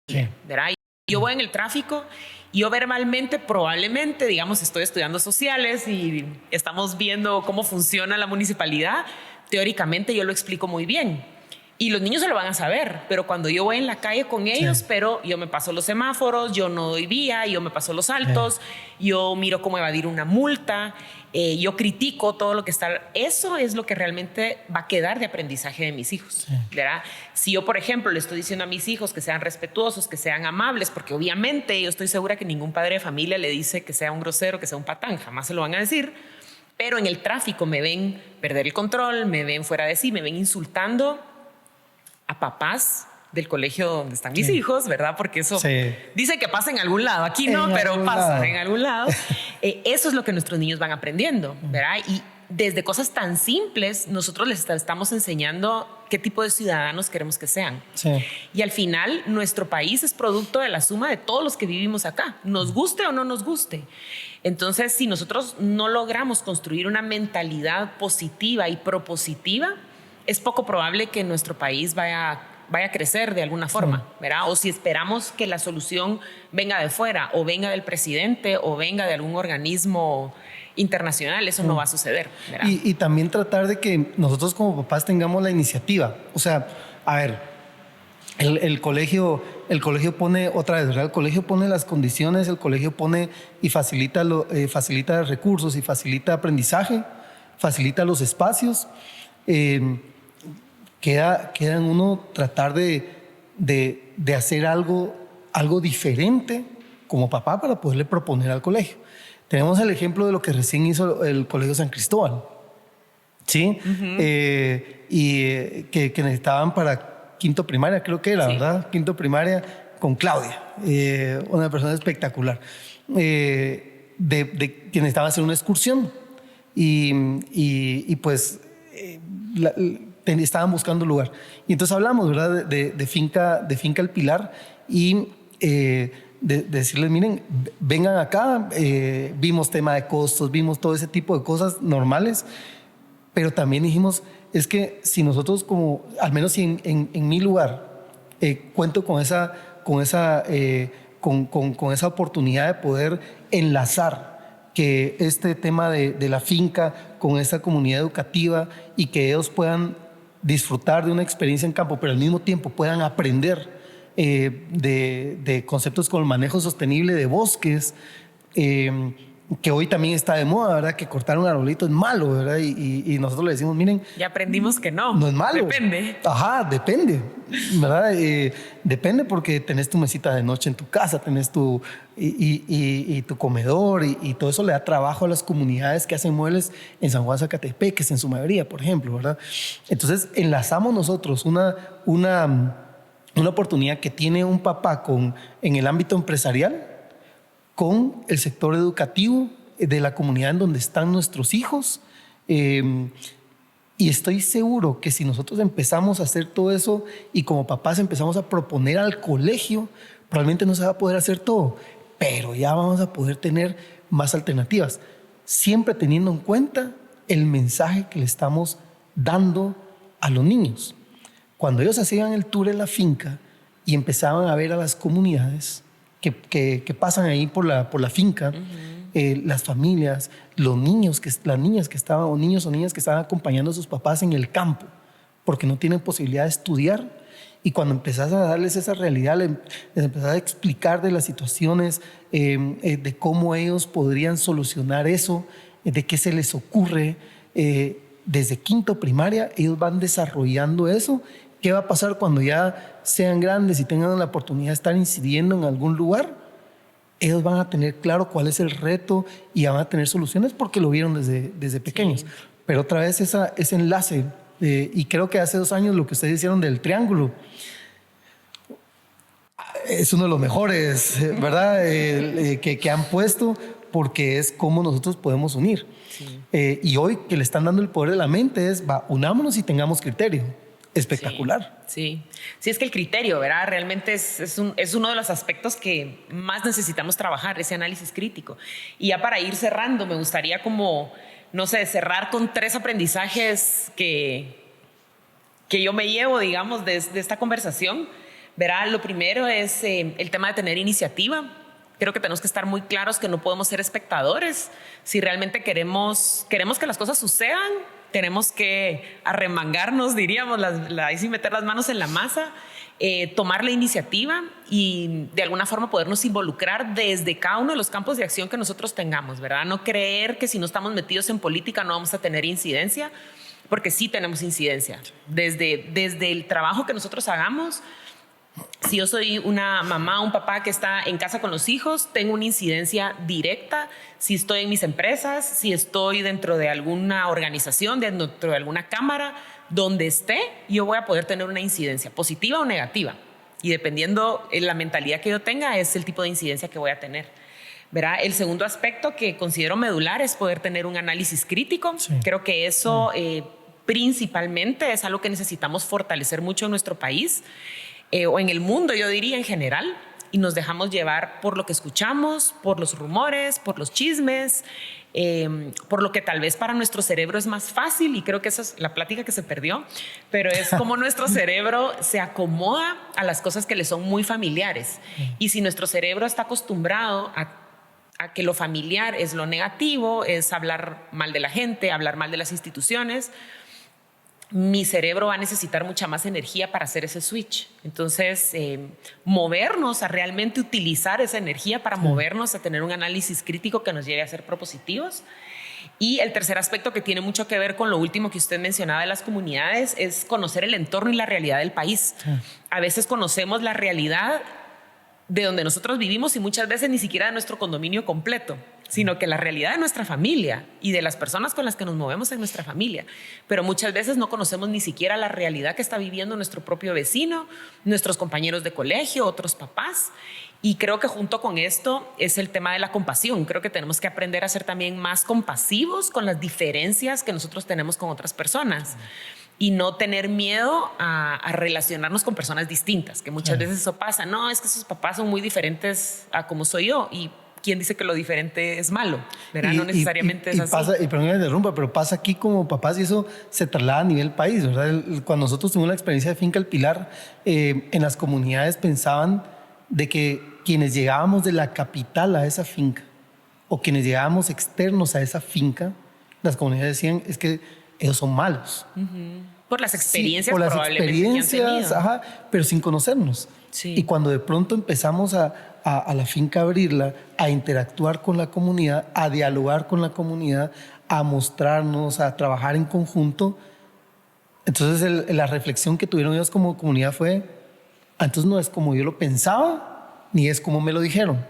Sí. ¿Verdad? Yo voy en el tráfico y yo verbalmente, probablemente, digamos, estoy estudiando sociales y estamos viendo cómo funciona la municipalidad. Teóricamente yo lo explico muy bien y los niños se lo van a saber, pero cuando yo voy en la calle con ellos, sí, pero yo me paso los semáforos, yo no doy vía, yo me paso los altos, yo miro cómo evadir una multa, yo critico todo lo que está... Eso es lo que realmente va a quedar de aprendizaje de mis hijos, sí, ¿verdad? Si yo, por ejemplo, le estoy diciendo a mis hijos que sean respetuosos, que sean amables, porque obviamente yo estoy segura que ningún padre de familia le dice que sea un grosero, que sea un patán, jamás se lo van a decir, pero en el tráfico me ven perder el control, me ven fuera de sí, me ven insultando a papás del colegio donde están mis hijos, ¿verdad? Porque eso dice que pasa en algún lado. Aquí no, pero pasa en algún lado. Eso es lo que nuestros niños van aprendiendo, ¿verdad? Y desde cosas tan simples, nosotros les estamos enseñando qué tipo de ciudadanos queremos que sean. Sí. Y al final, nuestro país es producto de la suma de todos los que vivimos acá, nos guste o no nos guste. Entonces, si nosotros no logramos construir una mentalidad positiva y propositiva, es poco probable que nuestro país vaya a crecer de alguna forma, ¿verdad? O si esperamos que la solución venga de fuera, o venga del presidente, o venga de algún organismo internacional, eso no va a suceder, ¿verdad? Y también tratar de que nosotros como papás tengamos la iniciativa. O sea, a ver, el colegio pone, otra vez, ¿verdad? El colegio pone las condiciones, el colegio pone y facilita recursos y facilita aprendizaje, facilita los espacios. queda en uno tratar de hacer algo diferente como papá para poderle proponer al colegio. Tenemos el ejemplo de lo que recién hizo el Colegio San Cristóbal, ¿sí? Que necesitaban para quinto primaria, creo que era, sí, ¿verdad? Quinto primaria con Claudia, una persona espectacular, que necesitaban hacer una excursión y pues estaban buscando lugar. Y entonces hablamos, ¿verdad? De finca El Pilar y de decirles, miren, vengan acá, vimos tema de costos, vimos todo ese tipo de cosas normales, pero también dijimos, es que si nosotros como, al menos si en mi lugar, cuento con esa oportunidad de poder enlazar que este tema de la finca con esta comunidad educativa y que ellos puedan disfrutar de una experiencia en campo, pero al mismo tiempo puedan aprender de conceptos como el manejo sostenible de bosques, que hoy también está de moda, ¿verdad? Que cortar un arbolito es malo, ¿verdad? Y nosotros le decimos, miren... Ya aprendimos que no. No es malo. Depende. Ajá, depende, ¿verdad? Depende porque tenés tu mesita de noche en tu casa, tenés tu comedor y todo eso le da trabajo a las comunidades que hacen muebles en San Juan Zacatepeques, en su mayoría, por ejemplo, ¿verdad? Entonces, enlazamos nosotros una oportunidad que tiene un papá en el ámbito empresarial con el sector educativo de la comunidad en donde están nuestros hijos. Y estoy seguro que si nosotros empezamos a hacer todo eso y como papás empezamos a proponer al colegio, probablemente no se va a poder hacer todo, pero ya vamos a poder tener más alternativas, siempre teniendo en cuenta el mensaje que le estamos dando a los niños. Cuando ellos hacían el tour en la finca y empezaban a ver a las comunidades que pasan ahí por la finca, las familias, las niñas que estaban, o niños o niñas que estaban acompañando a sus papás en el campo, porque no tienen posibilidad de estudiar. Y cuando empezás a darles esa realidad, les empezás a explicar de las situaciones, de cómo ellos podrían solucionar eso, de qué se les ocurre. Desde quinto primaria, ellos van desarrollando eso. ¿Qué va a pasar cuando ya sean grandes y tengan la oportunidad de estar incidiendo en algún lugar? Ellos van a tener claro cuál es el reto y van a tener soluciones porque lo vieron desde pequeños. Sí. Pero otra vez ese enlace, y creo que hace 2 años lo que ustedes hicieron del triángulo es uno de los mejores, ¿verdad? Que han puesto, porque es cómo nosotros podemos unir. Sí. Y hoy que le están dando el poder de la mente unámonos y tengamos criterio. Espectacular. Sí, es que el criterio, ¿verdad? Realmente es uno de los aspectos que más necesitamos trabajar, ese análisis crítico. Y ya para ir cerrando, me gustaría cerrar con 3 aprendizajes que yo me llevo, digamos, de esta conversación. ¿Verdad? Lo primero es el tema de tener iniciativa. Creo que tenemos que estar muy claros que no podemos ser espectadores. Si realmente queremos que las cosas sucedan, tenemos que arremangarnos, diríamos, ahí sí meter las manos en la masa, tomar la iniciativa y de alguna forma podernos involucrar desde cada uno de los campos de acción que nosotros tengamos, ¿verdad? No creer que si no estamos metidos en política no vamos a tener incidencia, porque sí tenemos incidencia. Desde el trabajo que nosotros hagamos. Si yo soy una mamá o un papá que está en casa con los hijos, tengo una incidencia directa. Si estoy en mis empresas, si estoy dentro de alguna organización, dentro de alguna cámara, donde esté, yo voy a poder tener una incidencia positiva o negativa. Y dependiendo de la mentalidad que yo tenga, es el tipo de incidencia que voy a tener. ¿Verdad? El segundo aspecto que considero medular es poder tener un análisis crítico. Sí. Creo que eso principalmente es algo que necesitamos fortalecer mucho en nuestro país. O en el mundo, yo diría en general, y nos dejamos llevar por lo que escuchamos, por los rumores, por los chismes, por lo que tal vez para nuestro cerebro es más fácil, y creo que esa es la plática que se perdió, pero es como nuestro cerebro se acomoda a las cosas que le son muy familiares. Y si nuestro cerebro está acostumbrado a que lo familiar es lo negativo, es hablar mal de la gente, hablar mal de las instituciones, mi cerebro va a necesitar mucha más energía para hacer ese switch. Entonces, movernos a realmente utilizar esa energía para movernos a tener un análisis crítico que nos lleve a ser propositivos. Y el tercer aspecto que tiene mucho que ver con lo último que usted mencionaba de las comunidades es conocer el entorno y la realidad del país. A veces conocemos la realidad de donde nosotros vivimos y muchas veces ni siquiera de nuestro condominio completo, sino que la realidad de nuestra familia y de las personas con las que nos movemos en nuestra familia. Pero muchas veces no conocemos ni siquiera la realidad que está viviendo nuestro propio vecino, nuestros compañeros de colegio, otros papás. Y creo que junto con esto es el tema de la compasión. Creo que tenemos que aprender a ser también más compasivos con las diferencias que nosotros tenemos con otras personas. Y no tener miedo a relacionarnos con personas distintas, que muchas veces eso pasa. No, es que sus papás son muy diferentes a como soy yo. Y ¿quién dice que lo diferente es malo? ¿Verdad? No necesariamente es así. Y perdón que me interrumpa, pero pasa aquí como papás y eso se traslada a nivel país, ¿verdad? Cuando nosotros tuvimos la experiencia de Finca El Pilar, en las comunidades pensaban de que quienes llegábamos de la capital a esa finca o quienes llegábamos externos a esa finca, las comunidades decían es que ellos son malos. Por las experiencias, sí, por las probablemente experiencias, ajá, pero sin conocernos. Sí. Y cuando de pronto empezamos a la finca abrirla, a interactuar con la comunidad, a dialogar con la comunidad, a mostrarnos, a trabajar en conjunto, entonces la reflexión que tuvieron ellos como comunidad fue, entonces no es como yo lo pensaba, ni es como me lo dijeron.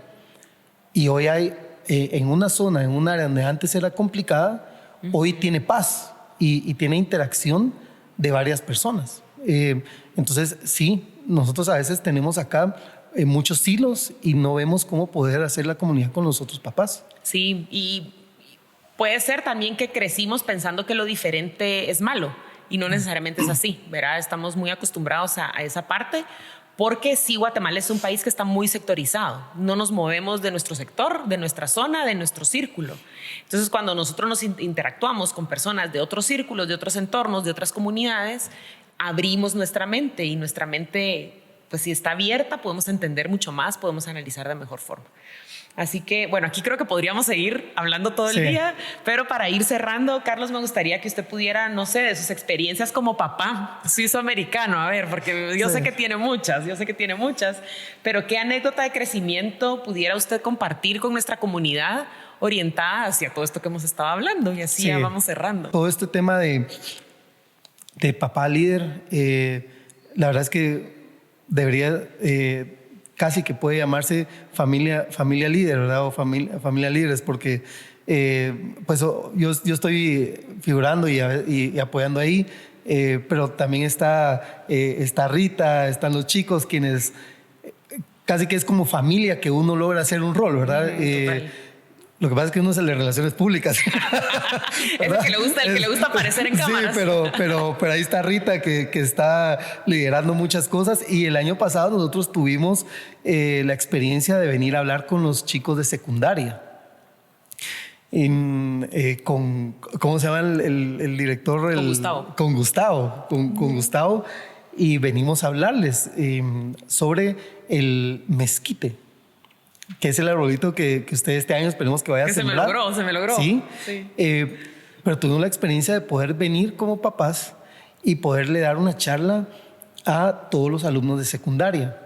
Y hoy hay, en una zona, en un área donde antes era complicada, hoy tiene paz y tiene interacción de varias personas. Entonces, sí, nosotros a veces tenemos acá muchos hilos y no vemos cómo poder hacer la comunidad con los otros papás. Sí, y puede ser también que crecimos pensando que lo diferente es malo y no necesariamente es así, ¿verdad? Estamos muy acostumbrados a esa parte. Porque sí, Guatemala es un país que está muy sectorizado. No nos movemos de nuestro sector, de nuestra zona, de nuestro círculo. Entonces, cuando nosotros nos interactuamos con personas de otros círculos, de otros entornos, de otras comunidades, abrimos nuestra mente y nuestra mente, pues si está abierta, podemos entender mucho más, podemos analizar de mejor forma. Así que, bueno, aquí creo que podríamos seguir hablando todo el día, pero para ir cerrando, Carlos, me gustaría que usted pudiera, no sé, de sus experiencias como papá suizo-americano, a ver, porque yo sé que tiene muchas, pero ¿qué anécdota de crecimiento pudiera usted compartir con nuestra comunidad orientada hacia todo esto que hemos estado hablando? Y así ya vamos cerrando. Todo este tema de papá líder, la verdad es que debería... casi que puede llamarse familia líder, ¿verdad? O familia líderes, porque pues yo estoy figurando y apoyando ahí, pero también está Rita, están los chicos, quienes casi que es como familia que uno logra hacer un rol, ¿verdad? Lo que pasa es que uno es el de relaciones públicas. Es el que le gusta aparecer en cámaras. Sí, pero ahí está Rita que está liderando muchas cosas. Y el año pasado nosotros tuvimos la experiencia de venir a hablar con los chicos de secundaria. ¿Cómo se llama el director? Con Gustavo. Con Gustavo. Y venimos a hablarles sobre el mezquite, que es el arbolito que usted este año esperemos que vaya a sembrar. Se me logró. Sí. Pero tuvimos la experiencia de poder venir como papás y poderle dar una charla a todos los alumnos de secundaria.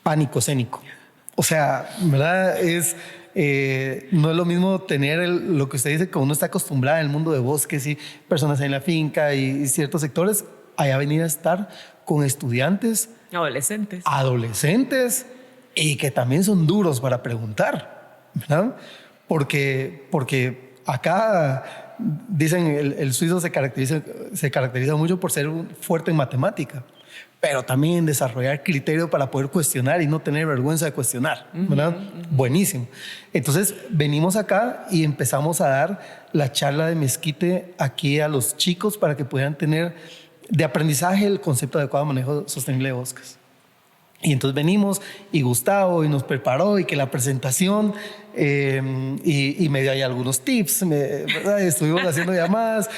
Pánico escénico. O sea, ¿verdad? No es lo mismo tener lo que usted dice, que uno está acostumbrado en el mundo de bosques y personas en la finca y ciertos sectores, allá venir a estar con estudiantes. Adolescentes. Y que también son duros para preguntar, ¿verdad? Porque acá dicen el suizo se caracteriza mucho por ser fuerte en matemática, pero también en desarrollar criterio para poder cuestionar y no tener vergüenza de cuestionar, ¿verdad? Buenísimo. Entonces venimos acá y empezamos a dar la charla de mezquite aquí a los chicos para que puedan tener de aprendizaje el concepto de adecuado manejo sostenible de bosques. Y entonces venimos y Gustavo y nos preparó y que la presentación y me dio ahí algunos tips, ¿verdad? Estuvimos haciendo llamadas,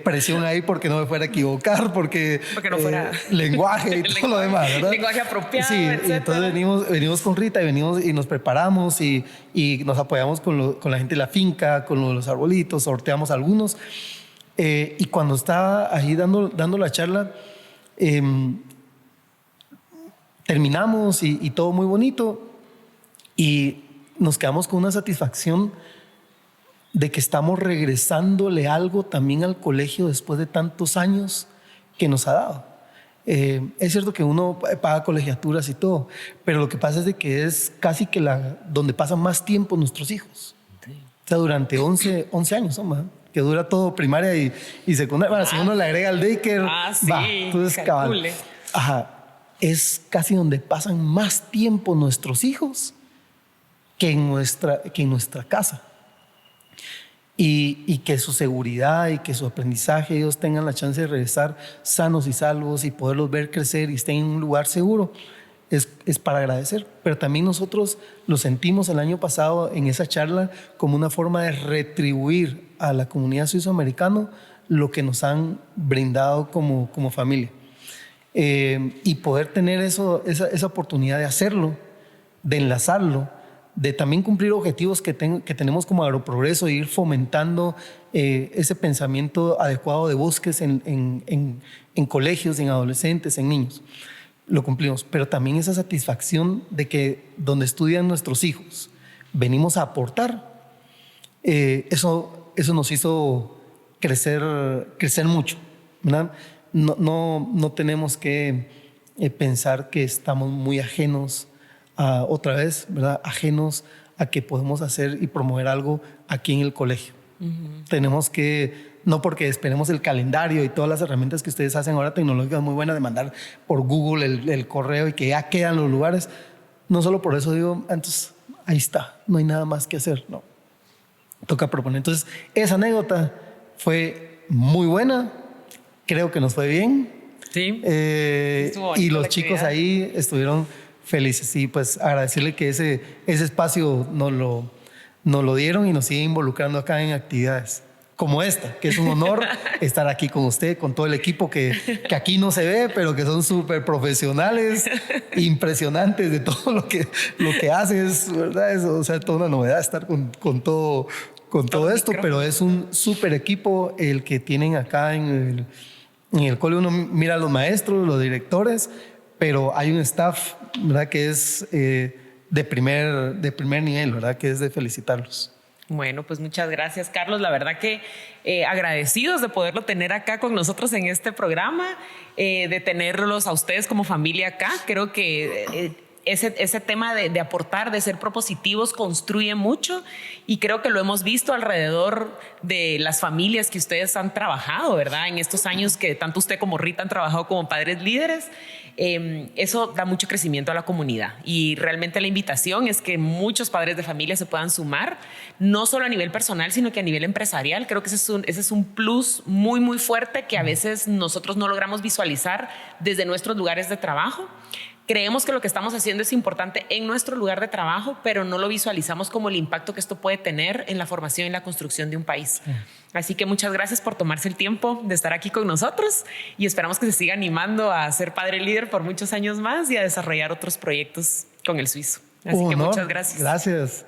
presión ahí porque no me fuera a equivocar, porque no fuera lenguaje y todo lo demás, ¿verdad? Lenguaje apropiado, sí, y entonces venimos con Rita y nos preparamos y nos apoyamos con la gente de la finca, con los arbolitos, sorteamos algunos. Y cuando estaba ahí dando la charla, terminamos y todo muy bonito y nos quedamos con una satisfacción de que estamos regresándole algo también al colegio después de tantos años que nos ha dado. Es cierto que uno paga colegiaturas y todo, pero lo que pasa es de que es casi que donde pasan más tiempo nuestros hijos. Sí. O sea, durante 11 años, ¿no? Que dura todo primaria y secundaria. Bueno, si uno le agrega al daycare, sí, va, entonces cabal. Ajá, es casi donde pasan más tiempo nuestros hijos que en nuestra casa. Y que su seguridad y que su aprendizaje, ellos tengan la chance de regresar sanos y salvos y poderlos ver crecer y estén en un lugar seguro, es para agradecer. Pero también nosotros lo sentimos el año pasado en esa charla como una forma de retribuir a la comunidad suizoamericana lo que nos han brindado como familia. Y poder tener esa oportunidad de hacerlo, de enlazarlo, de también cumplir objetivos que tenemos como Agroprogreso, e ir fomentando ese pensamiento adecuado de bosques en colegios, en adolescentes, en niños. Lo cumplimos, pero también esa satisfacción de que donde estudian nuestros hijos venimos a aportar. Eso nos hizo crecer mucho, ¿verdad? No tenemos que pensar que estamos muy ajenos otra vez, ¿verdad? Ajenos a que podemos hacer y promover algo aquí en el colegio. Tenemos que, no porque esperemos el calendario y todas las herramientas que ustedes hacen ahora tecnológicas muy buenas de mandar por Google el correo y que ya quedan los lugares, no solo por eso digo, entonces ahí está, no hay nada más que hacer, no. Toca proponer. Entonces, esa anécdota fue muy buena, creo que nos fue bien. Sí. Y los chicos ahí estuvieron felices, y pues agradecerle que ese espacio nos lo dieron y nos sigue involucrando acá en actividades como esta, que es un honor estar aquí con usted, con todo el equipo que aquí no se ve, pero que son súper profesionales, impresionantes de todo lo que hacen, ¿verdad? O sea, toda una novedad estar con todo esto, pero es un súper equipo el que tienen acá en el cole. Uno mira a los maestros, los directores, pero hay un staff, ¿verdad?, que es de primer nivel, ¿verdad?, que es de felicitarlos. Bueno, pues muchas gracias, Carlos. La verdad que agradecidos de poderlo tener acá con nosotros en este programa, de tenerlos a ustedes como familia acá. Creo que ese tema de aportar, de ser propositivos, construye mucho, y creo que lo hemos visto alrededor de las familias que ustedes han trabajado, ¿verdad? En estos años que tanto usted como Rita han trabajado como padres líderes. Eso da mucho crecimiento a la comunidad, y realmente la invitación es que muchos padres de familia se puedan sumar, no solo a nivel personal, sino que a nivel empresarial. Creo que ese es un plus muy, muy fuerte que a veces nosotros no logramos visualizar desde nuestros lugares de trabajo. Creemos que lo que estamos haciendo es importante en nuestro lugar de trabajo, pero no lo visualizamos como el impacto que esto puede tener en la formación y la construcción de un país. Así que muchas gracias por tomarse el tiempo de estar aquí con nosotros, y esperamos que se siga animando a ser padre líder por muchos años más y a desarrollar otros proyectos con el suizo. Así que muchas gracias. Gracias.